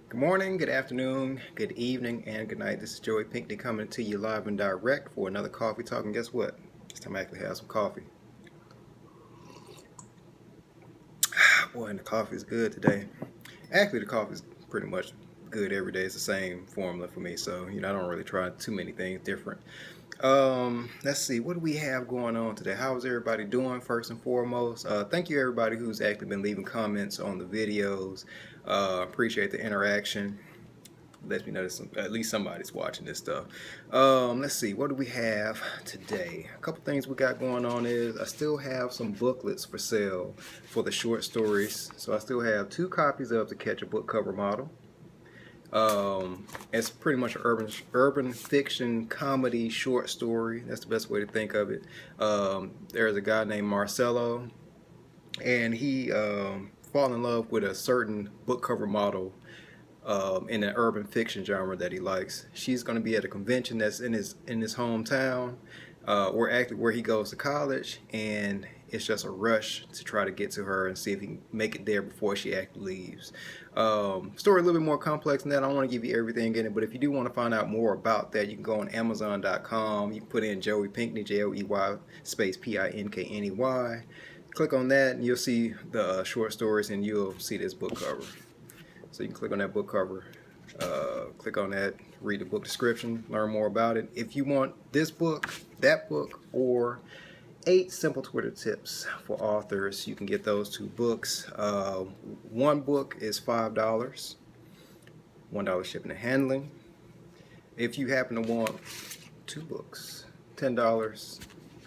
Good morning, good afternoon, good evening, and good night. This is Joey Pinkney coming to you live and direct for another Coffee Talk. And guess what? It's time to actually have some coffee. Boy, and the coffee is good today. Actually, the coffee is pretty much good every day. It's the same formula for me, so I don't really try too many things different. Let's see, what do we have going on today? How's everybody doing? First and foremost, thank you everybody who's actually been leaving comments on the videos. Appreciate the interaction. Lets me know that at least somebody's watching this stuff. Let's see, what do we have today? A couple things we got going on is I still have some booklets for sale for the short stories. So I still have 2 copies of To Catch a Book Cover Model. It's pretty much an urban fiction comedy short story. That's the best way to think of it. There's a guy named Marcelo, and he fall in love with a certain book cover model in an urban fiction genre that he likes. She's going to be at a convention that's in his hometown, where he goes to college, and it's just a rush to try to get to her and see if he can make it there before she actually leaves. Story a little bit more complex than that. I don't want to give you everything in it, but if you do want to find out more about that, you can go on Amazon.com. You can put in Joey Pinkney, Joey space Pinkney. Click on that, and you'll see the short stories, and you'll see this book cover. So you can click on that book cover, click on that, read the book description, learn more about it. If you want this book, that book, or 8 simple Twitter tips for authors, you can get those 2 books. One book is $5, $1 shipping and handling. If you happen to want 2 books, $10,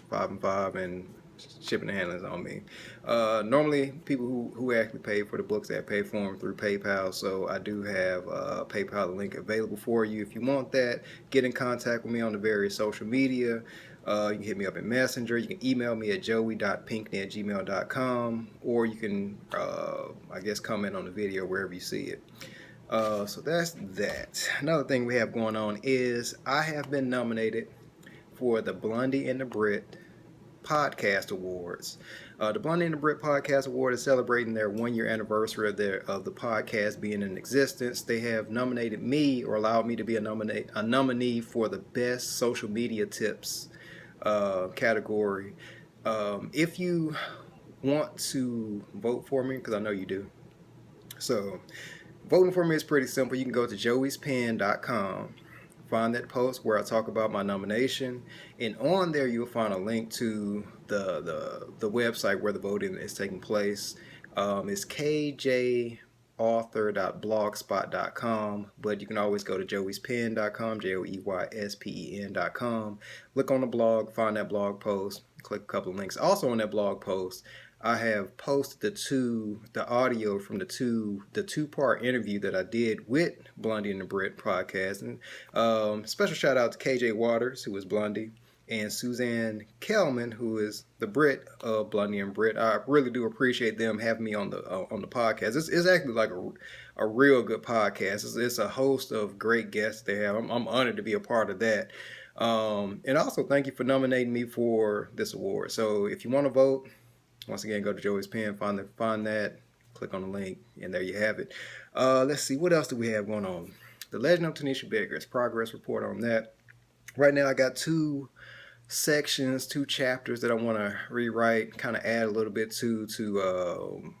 5 and 5, and shipping and handling is on me. Normally, people who actually pay for the books, they pay for them through PayPal, so I do have a PayPal link available for you. If you want that, get in contact with me on the various social media. You can hit me up in Messenger. You can email me at joey.pinkney@gmail.com, or you can, comment on the video wherever you see it. So that's that. Another thing we have going on is I have been nominated for the Blondie and the Brit Podcast Awards. The Blondie and the Brit Podcast Award is celebrating their 1-year anniversary of the podcast being in existence. They have nominated me, or allowed me to be a nominee for the best social media tips category. If you want to vote for me, because I know you do, so voting for me is pretty simple. You can go to joeyspen.com, find that post where I talk about my nomination, and on there you'll find a link to the website where the voting is taking place. It's kjauthor.blogspot.com, but you can always go to joeyspen.com, joeyspen.com, look on the blog, find that blog post, click a couple of links. Also on that blog post, I have posted the audio from the two-part interview that I did with Blondie and the Brit podcast. And special shout out to KJ Waters, who is Blondie, and Suzanne Kelman, who is the Brit of Blondie and Brit. I really do appreciate them having me on the podcast. It's actually like a real good podcast. It's a host of great guests they have. I'm honored to be a part of that. And also thank you for nominating me for this award. So if you want to vote, once again, go to Joey's Pen, find that, click on the link, and there you have it. Let's see, what else do we have going on? The Legend of Tanisha Biggers, progress report on that. Right now I got 2 sections, 2 chapters that I want to rewrite, kind of add a little bit to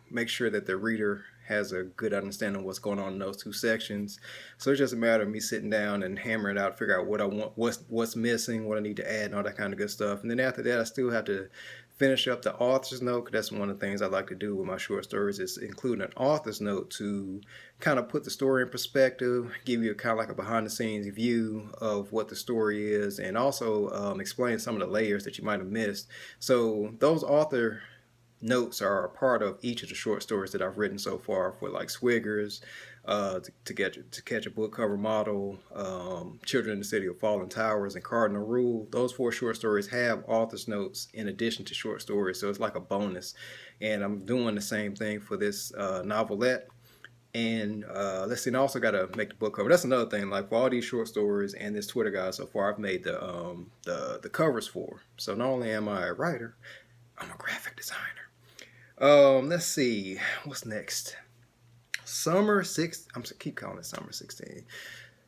make sure that the reader has a good understanding of what's going on in those 2 sections. So it's just a matter of me sitting down and hammering it out, figure out what I want, what's missing, what I need to add, and all that kind of good stuff. And then after that, I still have to finish up the author's note, because that's one of the things I like to do with my short stories, is include an author's note to kind of put the story in perspective, give you kind of like a behind the scenes view of what the story is, and also explain some of the layers that you might have missed. So those author notes are a part of each of the short stories that I've written so far, for like Swiggers, to catch a book cover model, Children in the City of Fallen Towers, and Cardinal Rule. Those 4 short stories have author's notes in addition to short stories, so it's like a bonus. And I'm doing the same thing for this novelette. And let's see, and I also got to make the book cover. That's another thing. Like, for all these short stories and this Twitter guide so far, I've made the covers for. So not only am I a writer, I'm a graphic designer. Let's see, what's next? keep calling it summer 16.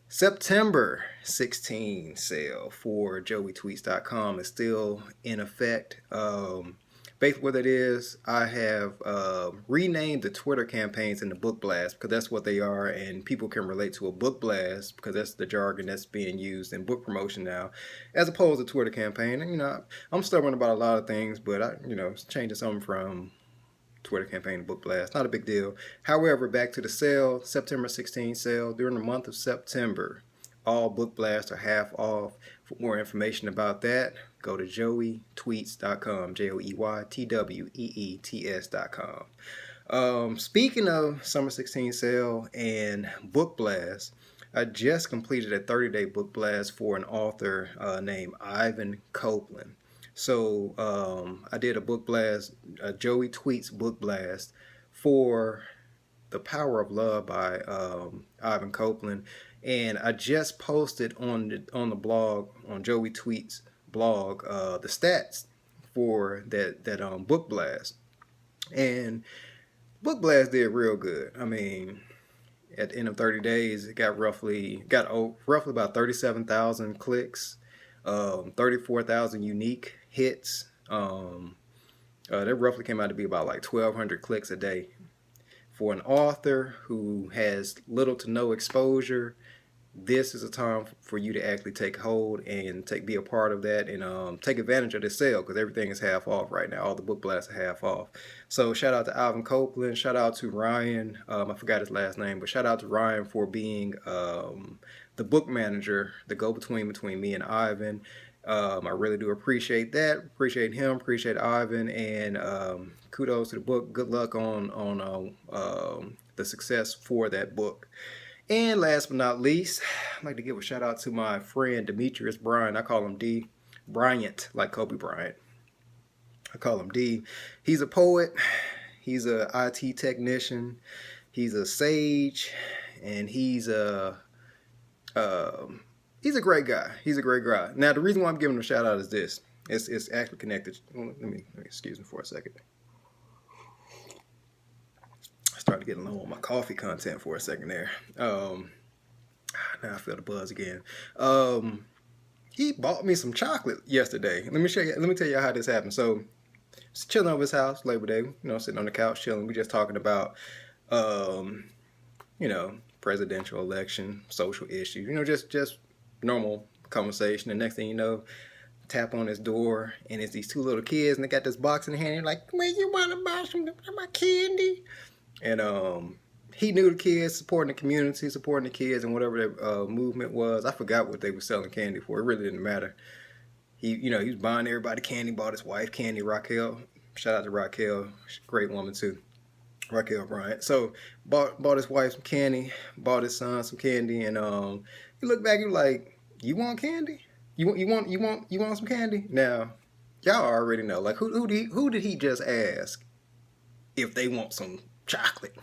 September 16 sale for JoeyTweets.com is still in effect. Basically what it is, I have renamed the Twitter campaigns into book blasts because that's what they are, and people can relate to a book blast because that's the jargon that's being used in book promotion now, as opposed to Twitter campaign. And I'm stubborn about a lot of things, but changing something from Twitter campaign book blast, not a big deal. However, back to the sale, September 16th sale. During the month of September, all book blasts are half off. For more information about that, go to JoeyTweets.com, JoeyTweets.com. Speaking of summer 16 sale and book blast, I just completed a 30-day book blast for an author named Ivan Copeland. So I did a book blast, a Joey Tweets Book Blast for The Power of Love by Ivan Copeland, and I just posted on the blog, on Joey Tweets blog, the stats for that book blast, and book blast did real good. I mean, at the end of 30 days, it got roughly about 37,000 clicks, 34,000 unique hits. That roughly came out to be about like 1,200 clicks a day. For an author who has little to no exposure, this is a time for you to actually take hold and be a part of that, and take advantage of this sale because everything is half off right now. All the book blasts are half off. So shout out to Ivan Copeland. Shout out to Ryan. I forgot his last name, but shout out to Ryan for being the book manager, the go-between between me and Ivan. I really do appreciate that. Appreciate him. Appreciate Ivan. And kudos to the book. Good luck on the success for that book. And last but not least, I'd like to give a shout out to my friend Demetrius Bryant. I call him D. Bryant, like Kobe Bryant. I call him D. He's a poet. He's a IT technician. He's a sage, and he's a great guy. He's a great guy. Now, the reason why I'm giving him a shout out is this. It's actually connected. Let me excuse me for a second. I started getting low on my coffee content for a second there. Now I feel the buzz again. He bought me some chocolate yesterday. Let me tell you how this happened. So, just chilling over his house, Labor Day. Sitting on the couch chilling. We just talking about, presidential election, social issues. Just normal conversation. And next thing you know, tap on his door, and it's these two little kids, and they got this box in their hand. They're like, "Man, you want to buy some of my candy?" And he knew the kids, supporting the community, supporting the kids, and whatever their movement was. I forgot what they were selling candy for. It really didn't matter. He was buying everybody candy. Bought his wife candy, Raquel. Shout out to Raquel, she's a great woman too. Raquel Bryant. So bought his wife some candy, bought his son some candy, and he looked back and was like, "You want candy? You want some candy?" Now, y'all already know. Like, who did he just ask if they want some chocolate?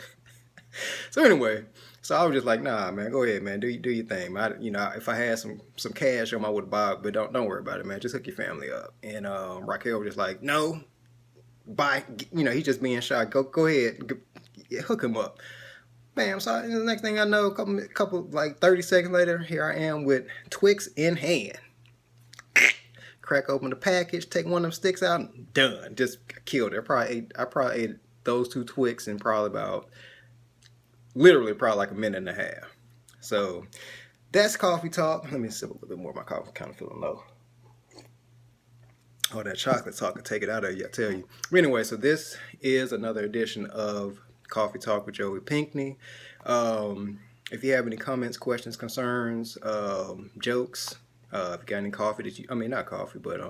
So anyway, I was just like, "Nah, man, go ahead, man, do your thing." If I had some cash, I would buy it, but don't worry about it, man. Just hook your family up. And Raquel was just like, "No, buy." He's just being shy. Go ahead, hook him up. Bam. So the next thing I know, couple like 30 seconds later, here I am with Twix in hand. Crack open the package, take one of them sticks out, and done. Just killed it. I probably ate those two Twix in probably like a minute and a half. So that's coffee talk. Let me sip a little bit more of my coffee. Kind of feeling low. Oh, that chocolate talk can take it out of you, I tell you. But anyway, so this is another edition of Coffee Talk with Joey Pinkney. If you have any comments, questions, concerns, jokes, if you got any coffee not coffee, but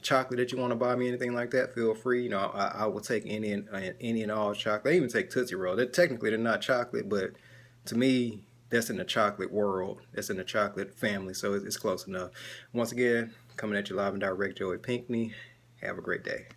chocolate that you want to buy me, anything like that, feel free. I will take any and all chocolate. I even take Tootsie Roll. They're not chocolate, but to me, that's in the chocolate world. That's in the chocolate family, so it's close enough. Once again, coming at you live and direct, Joey Pinkney. Have a great day.